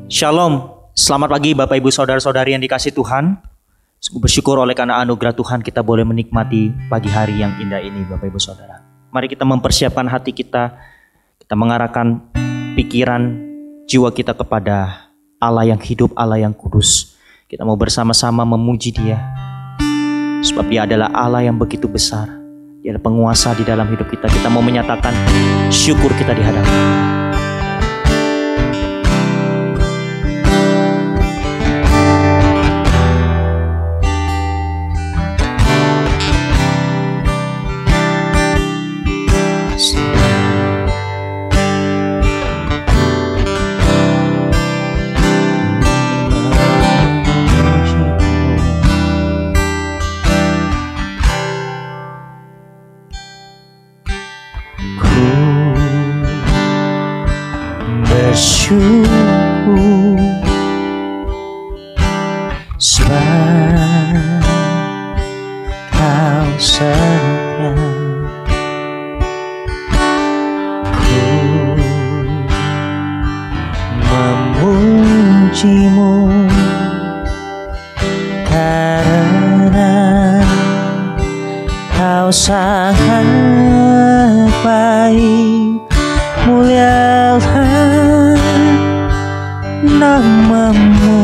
Shalom, selamat pagi Bapak Ibu Saudara-saudari yang dikasihi Tuhan. Sungguh bersyukur oleh karena anugerah Tuhan kita boleh menikmati pagi hari yang indah ini Bapak Ibu Saudara. Mari kita mempersiapkan hati kita mengarahkan pikiran, jiwa kita kepada Allah yang hidup, Allah yang kudus. Kita mau bersama-sama memuji Dia, sebab Dia adalah Allah yang begitu besar. Dia adalah penguasa di dalam hidup kita. Kita mau menyatakan syukur kita di hadapan-Nya. Bersyukur sebab Kau setia, ku memuji-Mu karena Kau sangat baik. Mulialah nama-Mu,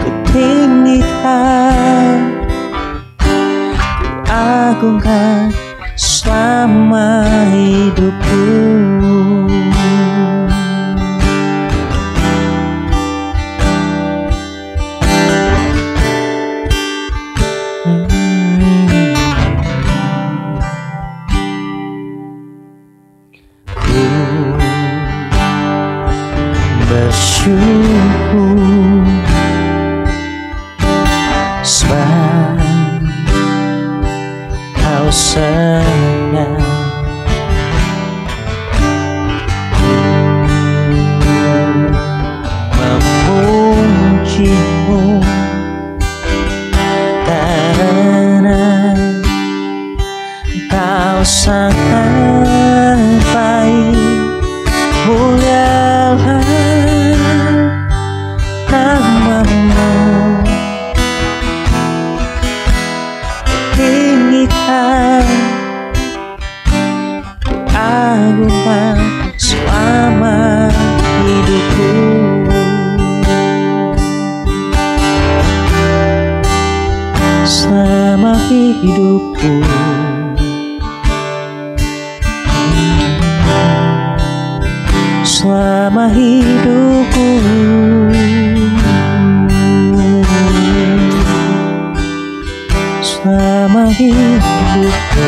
kutinggikan, kuagungkan selama hidupku. Bersyukur sebab Kau setia, ku memuji-Mu karena Kau sangat baik. Mulialah nama-Mu, tinggikan, kuagungkan selama hidupku. Selama hidupku, selama hidupku, selama hidupku.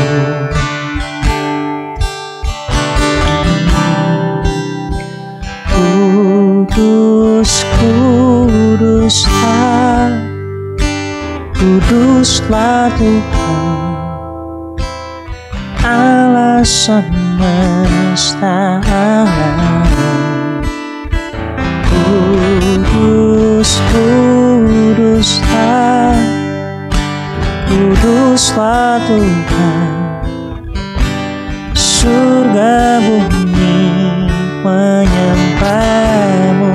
Kudus, kuduslah, kuduslah Tuhan Allah semesta alam. Kudus, kuduslah, kuduslah Tuhan, surga bumi menyembah-Mu.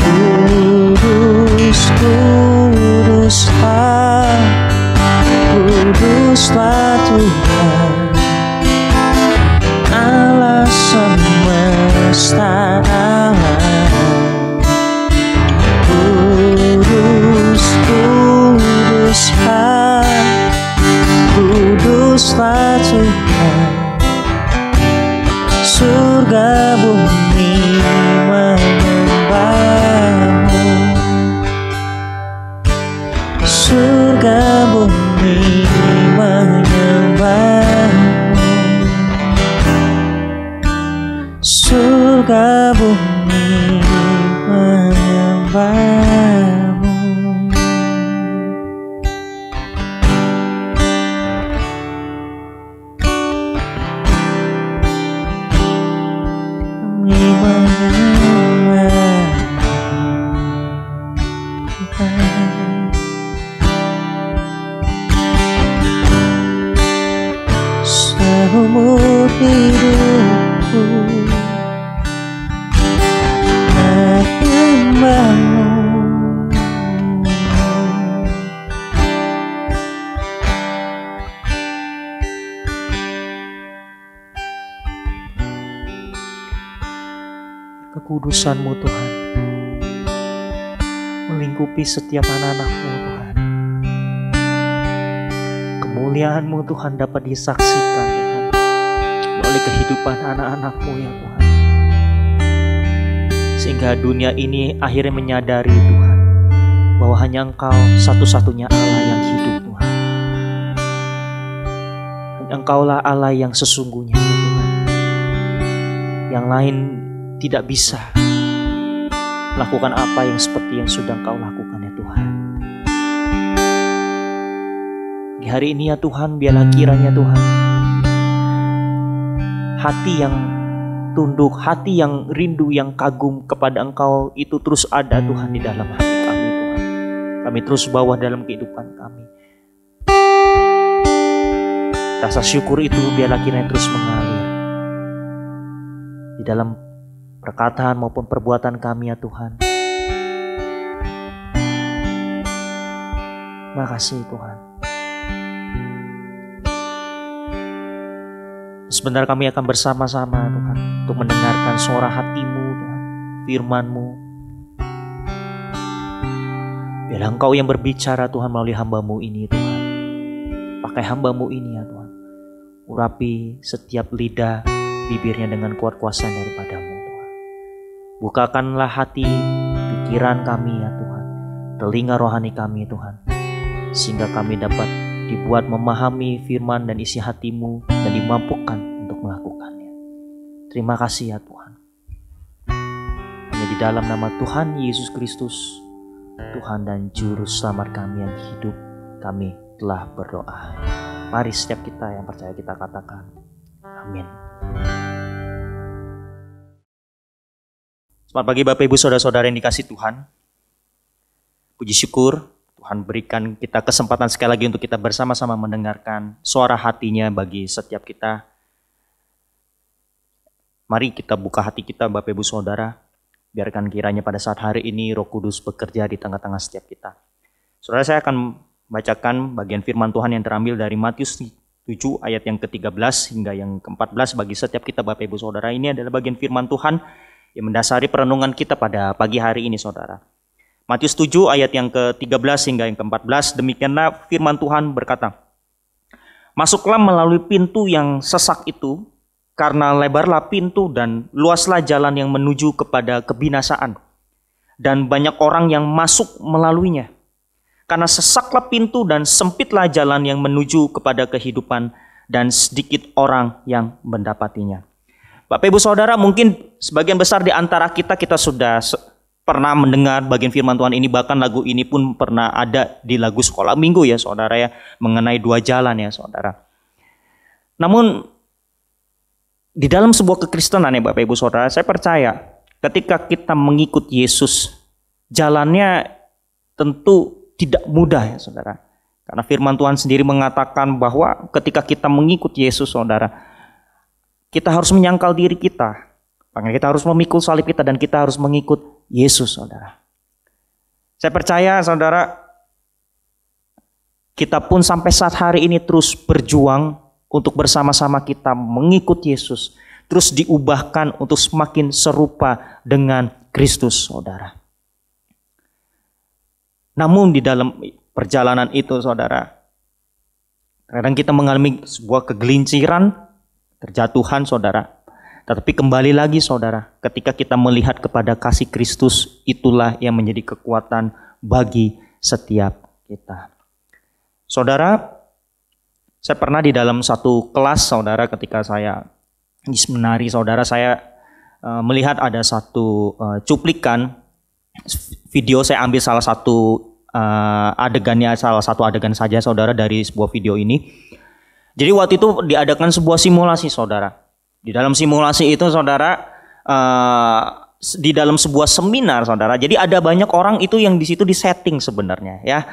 Kudus, kuduslah, kuduslah Tuhan Allah semesta alam. Kudus, kuduslah, kuduslah Tuhan, surga bumi menyembah-Mu. Surga bumi menyembah-Mu, surga bumi menyembah-Mu. Kami menyembah Tuhan. Seumur hidupku kekudusan-Mu Tuhan melingkupi setiap anak-anak-Mu Tuhan. Kemuliaan-Mu Tuhan dapat disaksikan Tuhan melalui kehidupan anak-anak-Mu ya Tuhan. Sehingga dunia ini akhirnya menyadari Tuhan bahwa hanya Engkau satu-satunya Allah yang hidup Tuhan. Hanya Engkaulah Allah yang sesungguhnya ya Tuhan. Yang lain tidak bisa lakukan apa yang seperti yang sudah Engkau lakukan ya Tuhan. Di hari ini ya Tuhan, biarlah kiranya Tuhan hati yang tunduk, hati yang rindu, yang kagum kepada Engkau itu terus ada Tuhan di dalam hati kami Tuhan. Kami terus bawa dalam kehidupan kami. Rasa syukur itu biarlah kiranya terus mengalir di dalam perkataan maupun perbuatan kami ya Tuhan. Makasih Tuhan. Sebentar kami akan bersama-sama Tuhan untuk mendengarkan suara hati-Mu Tuhan, firman-Mu. Biarlah Engkau yang berbicara Tuhan melalui hamba-Mu ini Tuhan. Pakai hamba-Mu ini ya Tuhan. Urapi setiap lidah bibirnya dengan kuat kuasa daripada-Mu Tuhan. Bukakanlah hati, pikiran kami ya Tuhan, telinga rohani kami Tuhan, sehingga kami dapat dibuat memahami firman dan isi hati-Mu dan dimampukan untuk melakukannya. Terima kasih ya Tuhan. Hanya di dalam nama Tuhan Yesus Kristus, Tuhan dan Juru Selamat kami yang hidup, kami telah berdoa. Mari setiap kita yang percaya kita katakan, amin. Selamat pagi Bapak Ibu Saudara-saudara yang dikasihi Tuhan. Puji syukur Tuhan berikan kita kesempatan sekali lagi untuk kita bersama-sama mendengarkan suara hati-Nya bagi setiap kita. Mari kita buka hati kita Bapak Ibu Saudara. Biarkan kiranya pada saat hari ini Roh Kudus bekerja di tengah-tengah setiap kita. Saudara, saya akan bacakan bagian firman Tuhan yang terambil dari Matius 7 ayat yang ke-13 hingga yang ke-14 bagi setiap kita Bapak Ibu Saudara. Ini adalah bagian firman Tuhan yang mendasari perenungan kita pada pagi hari ini Saudara. Matius 7 ayat yang ke-13 hingga yang ke-14, demikianlah firman Tuhan berkata, "Masuklah melalui pintu yang sesak itu, karena lebarlah pintu dan luaslah jalan yang menuju kepada kebinasaan, dan banyak orang yang masuk melaluinya. Karena sesaklah pintu dan sempitlah jalan yang menuju kepada kehidupan, dan sedikit orang yang mendapatinya." Bapak Ibu Saudara, mungkin sebagian besar di antara kita sudah pernah mendengar bagian firman Tuhan ini, bahkan lagu ini pun pernah ada di lagu sekolah minggu ya Saudara ya, mengenai dua jalan ya Saudara. Namun di dalam sebuah kekristenan ya Bapak Ibu Saudara, saya percaya ketika kita mengikut Yesus, jalannya tentu tidak mudah ya Saudara. Karena firman Tuhan sendiri mengatakan bahwa ketika kita mengikut Yesus Saudara, kita harus menyangkal diri kita. Makanya kita harus memikul salib kita dan kita harus mengikut Yesus Saudara. Saya percaya Saudara, kita pun sampai saat hari ini terus berjuang untuk bersama-sama kita mengikut Yesus. Terus diubahkan untuk semakin serupa dengan Kristus Saudara. Namun di dalam perjalanan itu Saudara, kadang kita mengalami sebuah kegelinciran, terjatuhan Saudara. Tetapi kembali lagi Saudara, ketika kita melihat kepada kasih Kristus, itulah yang menjadi kekuatan bagi setiap kita. Saudara, saya pernah di dalam satu kelas Saudara, ketika saya di seminari Saudara, saya melihat ada satu cuplikan video. Saya ambil salah satu adegan saja Saudara dari sebuah video ini. Jadi waktu itu diadakan sebuah simulasi Saudara. Di dalam simulasi itu Saudara, di dalam sebuah seminar Saudara, jadi ada banyak orang itu yang di situ disetting sebenarnya ya.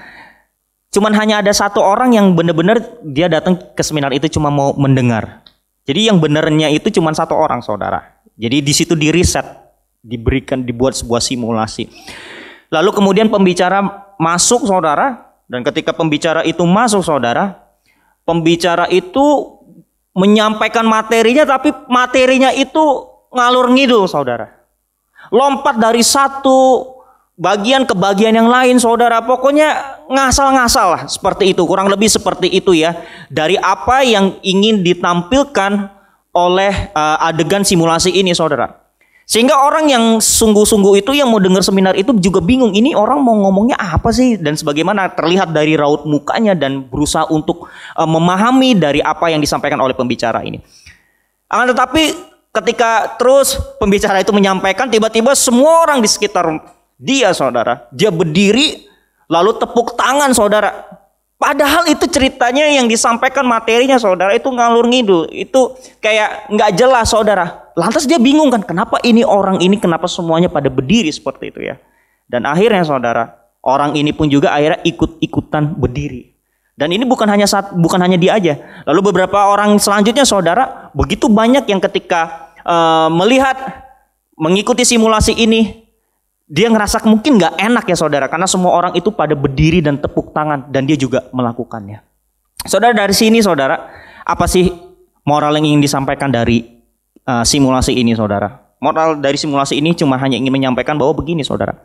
Cuman hanya ada satu orang yang benar-benar dia datang ke seminar itu cuma mau mendengar. Jadi yang benernya itu cuma satu orang Saudara. Jadi di situ di riset, dibuat sebuah simulasi. Lalu kemudian pembicara masuk Saudara, dan ketika pembicara itu masuk Saudara, pembicara itu menyampaikan materinya, tapi materinya itu ngalur ngidul Saudara. lompat dari satu bagian ke bagian yang lain, saudara. Pokoknya ngasal-ngasal lah, seperti itu. Kurang lebih seperti itu ya. Dari apa yang ingin ditampilkan oleh adegan simulasi ini, saudara. Sehingga orang yang sungguh-sungguh itu, yang mau dengar seminar itu juga bingung. Ini orang mau ngomongnya apa sih? Dan sebagaimana terlihat dari raut mukanya dan berusaha untuk memahami dari apa yang disampaikan oleh pembicara ini. Akan tetapi ketika terus pembicara itu menyampaikan, tiba-tiba semua orang di sekitar dia, saudara, dia berdiri lalu tepuk tangan, saudara. Padahal itu ceritanya yang disampaikan materinya, saudara, itu ngalur ngidul. Itu kayak nggak jelas, saudara. Lantas dia bingung kan, kenapa ini orang ini, kenapa semuanya pada berdiri seperti itu ya. Dan akhirnya, saudara, orang ini pun juga akhirnya ikut-ikutan berdiri. Dan ini bukan hanya dia aja. Lalu beberapa orang selanjutnya, saudara, begitu banyak yang ketika melihat, mengikuti simulasi ini, dia ngerasa mungkin nggak enak ya, saudara, karena semua orang itu pada berdiri dan tepuk tangan, dan dia juga melakukannya. Saudara, dari sini, saudara, apa sih moral yang ingin disampaikan dari simulasi ini, saudara? Moral dari simulasi ini cuma hanya ingin menyampaikan bahwa begini, saudara.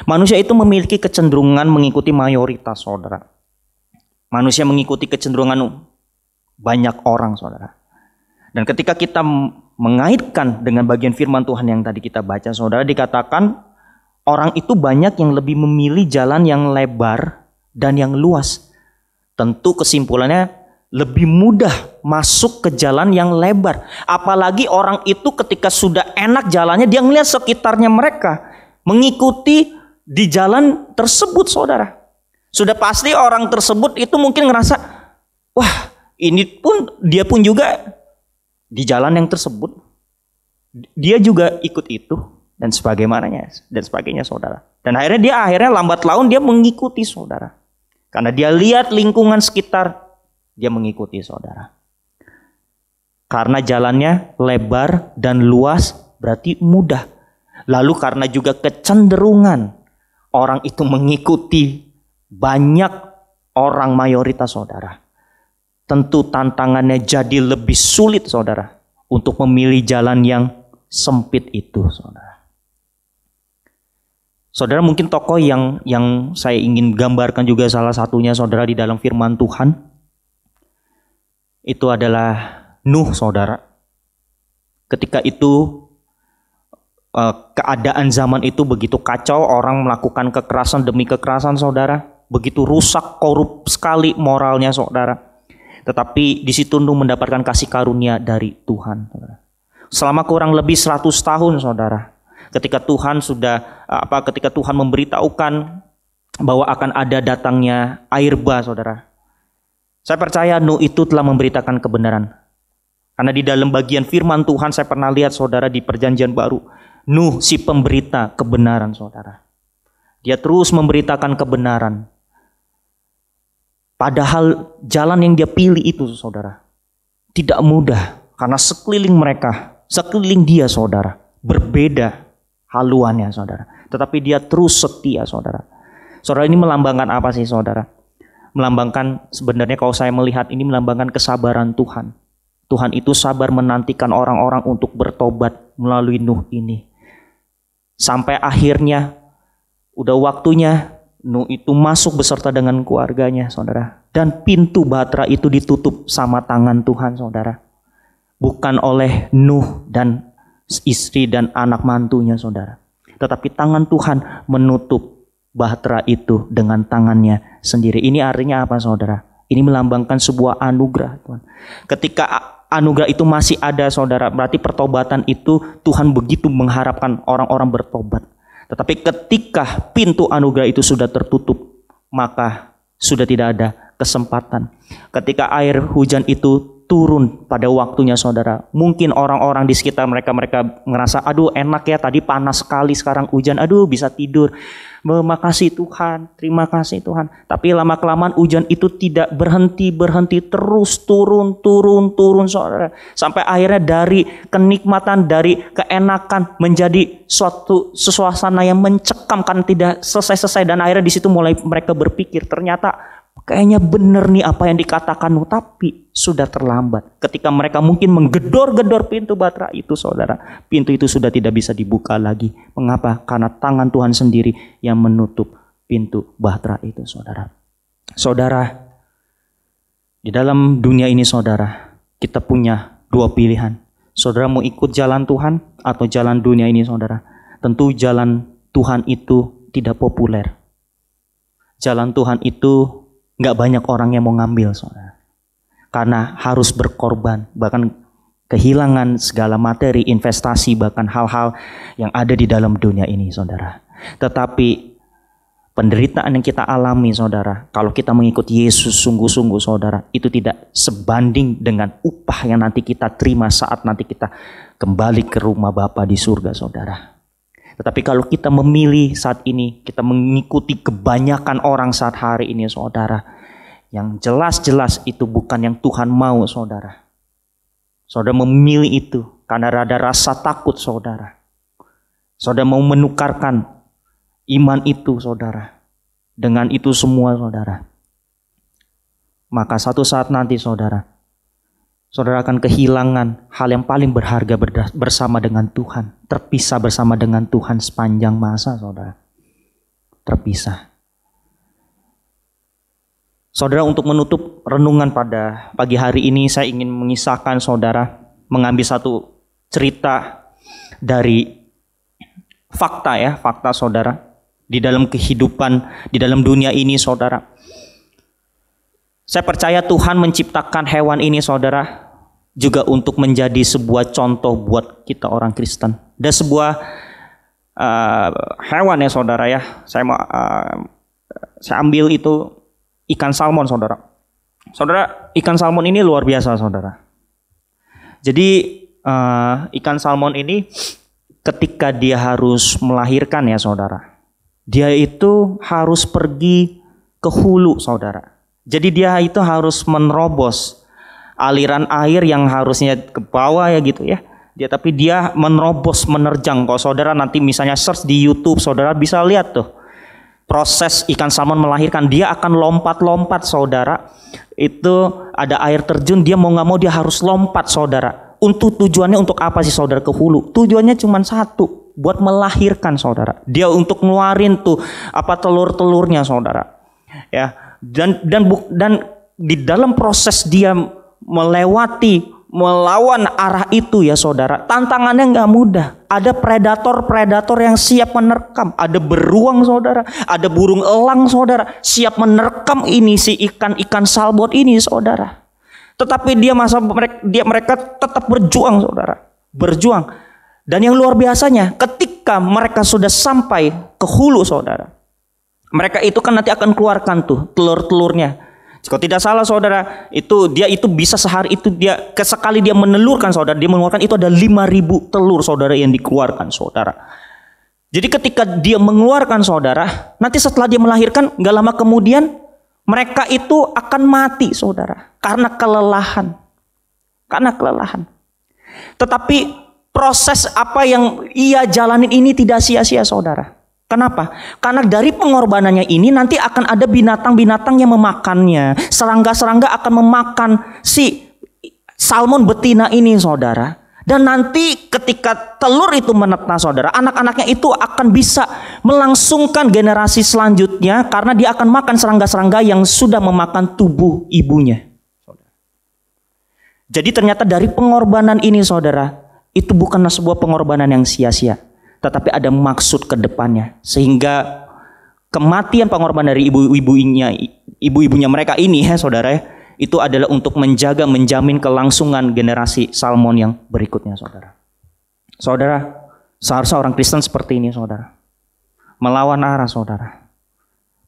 Manusia itu memiliki kecenderungan mengikuti mayoritas, saudara. Manusia mengikuti kecenderungan banyak orang, saudara. Dan ketika kita mengaitkan dengan bagian firman Tuhan yang tadi kita baca, saudara, dikatakan orang itu banyak yang lebih memilih jalan yang lebar dan yang luas. Tentu kesimpulannya lebih mudah masuk ke jalan yang lebar. Apalagi orang itu ketika sudah enak jalannya, dia melihat sekitarnya mereka mengikuti di jalan tersebut, saudara. Sudah pasti orang tersebut itu mungkin ngerasa, wah, dia pun juga di jalan yang tersebut. Dia juga ikut itu. Dan sebagainya, saudara. Dan akhirnya lambat laun dia mengikuti, saudara. Karena dia lihat lingkungan sekitar, dia mengikuti, saudara. Karena jalannya lebar dan luas, berarti mudah. Lalu karena juga kecenderungan orang itu mengikuti banyak orang mayoritas, saudara. Tentu tantangannya jadi lebih sulit, saudara, untuk memilih jalan yang sempit itu, saudara. Saudara, mungkin tokoh yang saya ingin gambarkan juga salah satunya, saudara, di dalam firman Tuhan itu adalah Nuh, saudara. Ketika itu keadaan zaman itu begitu kacau, orang melakukan kekerasan demi kekerasan, saudara. Begitu rusak, korup sekali moralnya, saudara. Tetapi di situ Nuh mendapatkan kasih karunia dari Tuhan, saudara. Selama kurang lebih 100 tahun, saudara. Ketika Tuhan memberitahukan bahwa akan ada datangnya air bah, saudara. Saya percaya Nuh itu telah memberitakan kebenaran. Karena di dalam bagian firman Tuhan saya pernah lihat, saudara, di Perjanjian Baru, Nuh si pemberita kebenaran, saudara. Dia terus memberitakan kebenaran. Padahal jalan yang dia pilih itu, saudara, tidak mudah. Karena sekeliling dia, saudara, berbeda haluannya, saudara. Tetapi dia terus setia, saudara. Saudara, ini melambangkan apa sih, saudara? Melambangkan, sebenarnya kalau saya melihat, ini melambangkan kesabaran Tuhan. Tuhan itu sabar menantikan orang-orang untuk bertobat melalui Nuh ini. Sampai akhirnya, udah waktunya Nuh itu masuk beserta dengan keluarganya, saudara. Dan pintu bahtera itu ditutup sama tangan Tuhan, saudara. Bukan oleh Nuh dan istri dan anak mantunya, saudara. Tetapi tangan Tuhan menutup bahtera itu dengan tangannya sendiri. Ini artinya apa, saudara? Ini melambangkan sebuah anugerah, Tuhan. Ketika anugerah itu masih ada, saudara, berarti pertobatan itu Tuhan begitu mengharapkan orang-orang bertobat. Tetapi ketika pintu anugerah itu sudah tertutup, maka sudah tidak ada kesempatan. Ketika air hujan itu turun pada waktunya, saudara, mungkin orang-orang di sekitar mereka ngerasa, aduh enak ya, tadi panas sekali, sekarang hujan, aduh bisa tidur. Makasih Tuhan, terima kasih Tuhan. Tapi lama-kelamaan hujan itu tidak berhenti, terus turun, saudara. Sampai akhirnya dari kenikmatan, dari keenakan menjadi suatu suasana yang mencekam karena tidak selesai-selesai. Dan akhirnya di situ mulai mereka berpikir, ternyata Kayaknya benar nih apa yang dikatakanmu, tapi sudah terlambat. Ketika mereka mungkin menggedor-gedor pintu Batra itu, saudara, pintu itu sudah tidak bisa dibuka lagi. Mengapa? Karena tangan Tuhan sendiri yang menutup pintu Batra itu, saudara. Saudara, di dalam dunia ini, saudara, kita punya dua pilihan. Saudara mau ikut jalan Tuhan atau jalan dunia ini, saudara. Tentu jalan Tuhan itu tidak populer. Jalan Tuhan itu nggak banyak orang yang mau ngambil, saudara. Karena harus berkorban, bahkan kehilangan segala materi, investasi, bahkan hal-hal yang ada di dalam dunia ini, saudara. Tetapi penderitaan yang kita alami, saudara, kalau kita mengikuti Yesus sungguh-sungguh, saudara, itu tidak sebanding dengan upah yang nanti kita terima saat nanti kita kembali ke rumah Bapa di surga, saudara. Tetapi kalau kita memilih saat ini, kita mengikuti kebanyakan orang saat hari ini, saudara, yang jelas-jelas itu bukan yang Tuhan mau, saudara. Saudara memilih itu karena ada rasa takut, saudara. Saudara mau menukarkan iman itu, saudara, dengan itu semua, saudara. Maka satu saat nanti, saudara akan kehilangan hal yang paling berharga bersama dengan Tuhan. Terpisah bersama dengan Tuhan sepanjang masa, saudara. Terpisah. Saudara, untuk menutup renungan pada pagi hari ini, saya ingin mengisahkan, saudara, mengambil satu cerita dari fakta, saudara. Di dalam kehidupan, di dalam dunia ini, saudara. Saya percaya Tuhan menciptakan hewan ini, saudara, juga untuk menjadi sebuah contoh buat kita orang Kristen. Dan sebuah hewan ya, saudara ya. Saya ambil itu ikan salmon, saudara. Saudara, ikan salmon ini luar biasa, saudara. Jadi ikan salmon ini ketika dia harus melahirkan ya, saudara, dia itu harus pergi ke hulu, saudara. Jadi dia itu harus menerobos aliran air yang harusnya ke bawah ya gitu ya. Tapi dia menerobos, menerjang. Kalau saudara nanti misalnya search di YouTube, saudara bisa lihat tuh proses ikan salmon melahirkan. Dia akan lompat-lompat, saudara. Itu ada air terjun, dia mau nggak mau dia harus lompat, saudara. Untuk tujuannya untuk apa sih, saudara, ke hulu? Tujuannya cuma satu, buat melahirkan, saudara. Dia untuk ngeluarin tuh telur-telurnya, saudara. Ya, dan di dalam proses dia melawan arah itu ya, saudara, tantangannya nggak mudah. Ada predator yang siap menerkam. Ada beruang, saudara. Ada burung elang, saudara, siap menerkam ini si ikan salmon ini, saudara. Tetapi mereka tetap berjuang, saudara. Berjuang. Dan yang luar biasanya, ketika mereka sudah sampai ke hulu, saudara, mereka itu kan nanti akan keluarkan tuh telur-telurnya. Kalau tidak salah, saudara, dia bisa sehari itu sekali dia menelurkan, saudara, dia mengeluarkan itu ada 5.000 telur, saudara, yang dikeluarkan, saudara. Jadi ketika dia mengeluarkan, saudara, nanti setelah dia melahirkan, gak lama kemudian mereka itu akan mati, saudara, karena kelelahan. Tetapi proses apa yang ia jalanin ini tidak sia-sia, saudara. Kenapa? Karena dari pengorbanannya ini nanti akan ada binatang-binatang yang memakannya. Serangga-serangga akan memakan si salmon betina ini, saudara. Dan nanti ketika telur itu menetas, saudara, anak-anaknya itu akan bisa melangsungkan generasi selanjutnya karena dia akan makan serangga-serangga yang sudah memakan tubuh ibunya. Jadi ternyata dari pengorbanan ini, saudara, itu bukanlah sebuah pengorbanan yang sia-sia, tetapi ada maksud ke depannya. Sehingga kematian pengorbanan dari ibu-ibunya mereka ini ya, saudara ya, itu adalah untuk menjamin kelangsungan generasi salmon yang berikutnya, saudara. Saudara, seharusnya orang Kristen seperti ini, saudara. Melawan arah, saudara.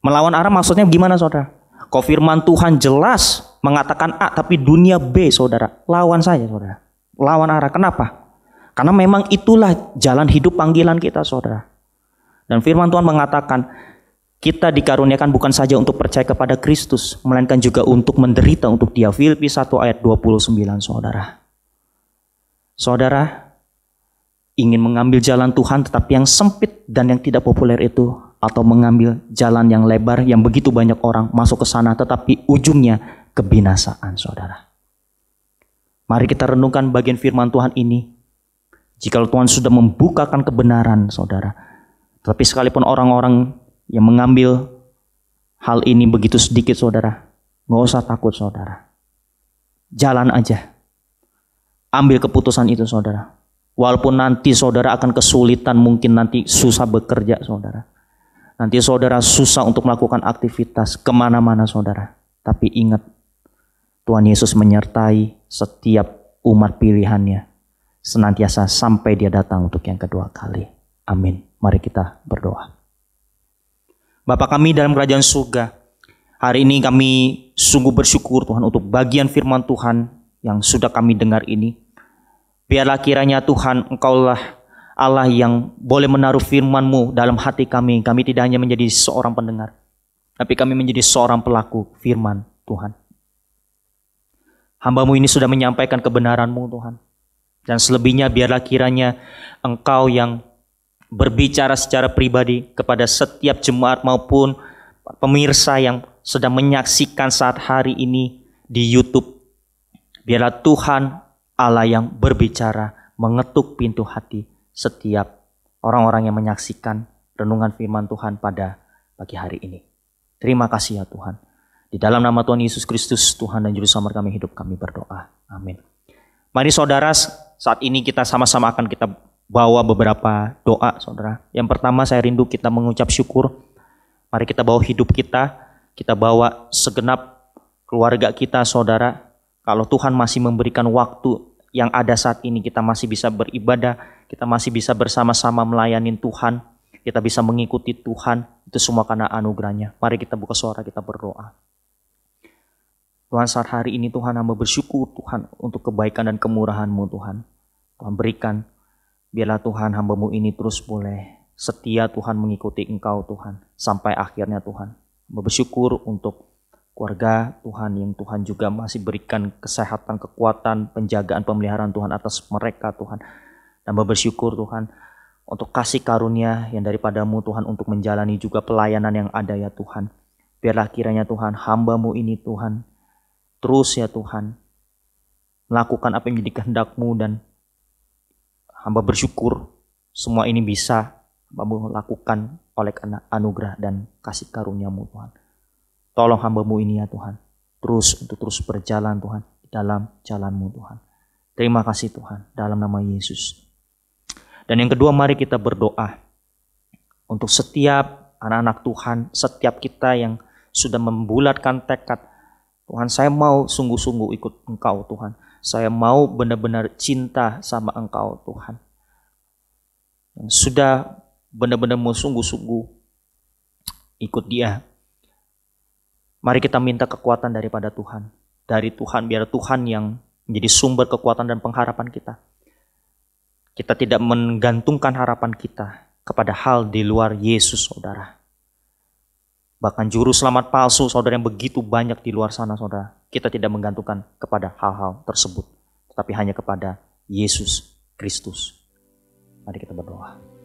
Melawan arah maksudnya gimana, saudara? Kau firman Tuhan jelas mengatakan A, tapi dunia B, saudara. Lawan saja, saudara. Lawan arah. Kenapa? Karena memang itulah jalan hidup panggilan kita, saudara. Dan firman Tuhan mengatakan, kita dikaruniakan bukan saja untuk percaya kepada Kristus, melainkan juga untuk menderita untuk Dia. Filipi 1 ayat 29, saudara. Saudara ingin mengambil jalan Tuhan tetapi yang sempit dan yang tidak populer itu, atau mengambil jalan yang lebar yang begitu banyak orang masuk ke sana tetapi ujungnya kebinasaan, saudara. Mari kita renungkan bagian firman Tuhan ini. Jika Tuhan sudah membukakan kebenaran, saudara, tapi sekalipun orang-orang yang mengambil hal ini begitu sedikit, saudara, nggak usah takut, saudara. Jalan aja. Ambil keputusan itu, saudara. Walaupun nanti saudara akan kesulitan, mungkin nanti susah bekerja, saudara. Nanti saudara susah untuk melakukan aktivitas kemana-mana, saudara. Tapi ingat, Tuhan Yesus menyertai setiap umat pilihannya senantiasa sampai dia datang untuk yang kedua kali. Amin. Mari kita berdoa. Bapa kami dalam kerajaan surga, hari ini kami sungguh bersyukur Tuhan untuk bagian firman Tuhan yang sudah kami dengar ini. Biarlah kiranya Tuhan, Engkaulah Allah yang boleh menaruh firman-Mu dalam hati kami. Kami tidak hanya menjadi seorang pendengar, tapi kami menjadi seorang pelaku firman Tuhan. Hamba-Mu ini sudah menyampaikan kebenaran-Mu, Tuhan. Dan selebihnya biarlah kiranya Engkau yang berbicara secara pribadi kepada setiap jemaat maupun pemirsa yang sedang menyaksikan saat hari ini di YouTube. Biarlah Tuhan Allah yang berbicara mengetuk pintu hati setiap orang-orang yang menyaksikan renungan firman Tuhan pada pagi hari ini. Terima kasih ya Tuhan. Di dalam nama Tuhan Yesus Kristus, Tuhan dan Juru Selamat kami hidup, kami berdoa. Amin. Mari saudara, saat ini kita sama-sama akan kita bawa beberapa doa, saudara. Yang pertama, saya rindu kita mengucap syukur. Mari kita bawa hidup kita bawa segenap keluarga kita, saudara. Kalau Tuhan masih memberikan waktu yang ada saat ini, kita masih bisa beribadah, kita masih bisa bersama-sama melayani Tuhan, kita bisa mengikuti Tuhan, itu semua karena anugerahnya. Mari kita buka suara, kita berdoa. Tuhan, saat hari ini Tuhan, hamba bersyukur Tuhan untuk kebaikan dan kemurahan-Mu Tuhan. Tuhan berikan, biarlah Tuhan hamba-Mu ini terus boleh setia Tuhan mengikuti Engkau Tuhan, sampai akhirnya Tuhan. Hamba bersyukur untuk keluarga Tuhan yang Tuhan juga masih berikan kesehatan, kekuatan, penjagaan, pemeliharaan Tuhan atas mereka Tuhan. Dan bersyukur Tuhan untuk kasih karunia yang daripada-Mu Tuhan untuk menjalani juga pelayanan yang ada ya Tuhan. Biarlah kiranya Tuhan hamba-Mu ini Tuhan terus ya Tuhan melakukan apa yang menjadi kehendak-Mu, dan hamba bersyukur semua ini bisa hamba-Mu lakukan oleh karena anugerah dan kasih karunia-Mu Tuhan. Tolong hamba-Mu ini ya Tuhan, terus berjalan Tuhan, di dalam jalan-Mu Tuhan. Terima kasih Tuhan, dalam nama Yesus. Dan yang kedua, mari kita berdoa untuk setiap anak-anak Tuhan, setiap kita yang sudah membulatkan tekad, Tuhan saya mau sungguh-sungguh ikut Engkau Tuhan. Saya mau benar-benar cinta sama Engkau Tuhan. Yang sudah benar-benar mau sungguh-sungguh ikut Dia. Mari kita minta kekuatan daripada Tuhan. Dari Tuhan, biar Tuhan yang menjadi sumber kekuatan dan pengharapan kita. Kita tidak menggantungkan harapan kita kepada hal di luar Yesus, saudara. Bahkan juru selamat palsu, saudara, yang begitu banyak di luar sana, saudara. Kita tidak menggantungkan kepada hal-hal tersebut, tetapi hanya kepada Yesus Kristus. Mari kita berdoa.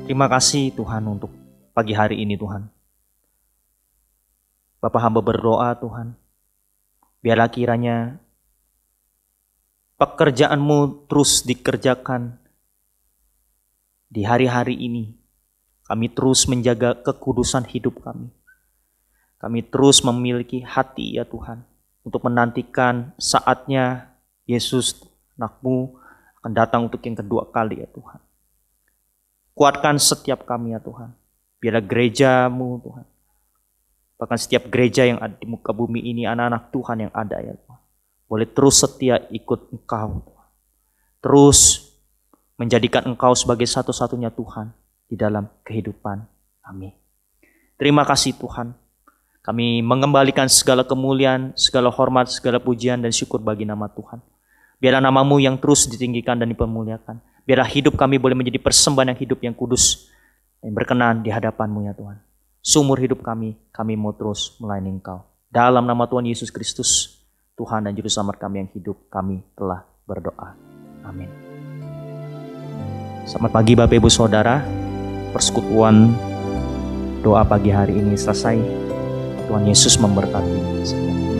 Terima kasih Tuhan untuk pagi hari ini Tuhan. Bapa hamba berdoa Tuhan, biarlah kiranya pekerjaan-Mu terus dikerjakan di hari-hari ini. Kami terus menjaga kekudusan hidup kami. Kami terus memiliki hati ya Tuhan, untuk menantikan saatnya Yesus anak-Mu akan datang untuk yang kedua kali ya Tuhan. Kuatkan setiap kami ya Tuhan. Biarlah gereja-Mu Tuhan, bahkan setiap gereja yang ada di muka bumi ini, anak-anak Tuhan yang ada ya Tuhan, boleh terus setia ikut Engkau Tuhan. Terus menjadikan Engkau sebagai satu-satunya Tuhan di dalam kehidupan kami. Terima kasih Tuhan. Kami mengembalikan segala kemuliaan, segala hormat, segala pujian dan syukur bagi nama Tuhan. Biarlah nama-Mu yang terus ditinggikan dan dipermuliakan. Biarlah hidup kami boleh menjadi persembahan yang hidup, yang kudus, yang berkenan di hadapan-Mu ya Tuhan. Seumur hidup kami mau terus melayani Engkau. Dalam nama Tuhan Yesus Kristus, Tuhan dan Juru Selamat kami yang hidup, kami telah berdoa. Amin. Selamat pagi Bapak Ibu Saudara. Persekutuan doa pagi hari ini selesai. Tuhan Yesus memberkati semua.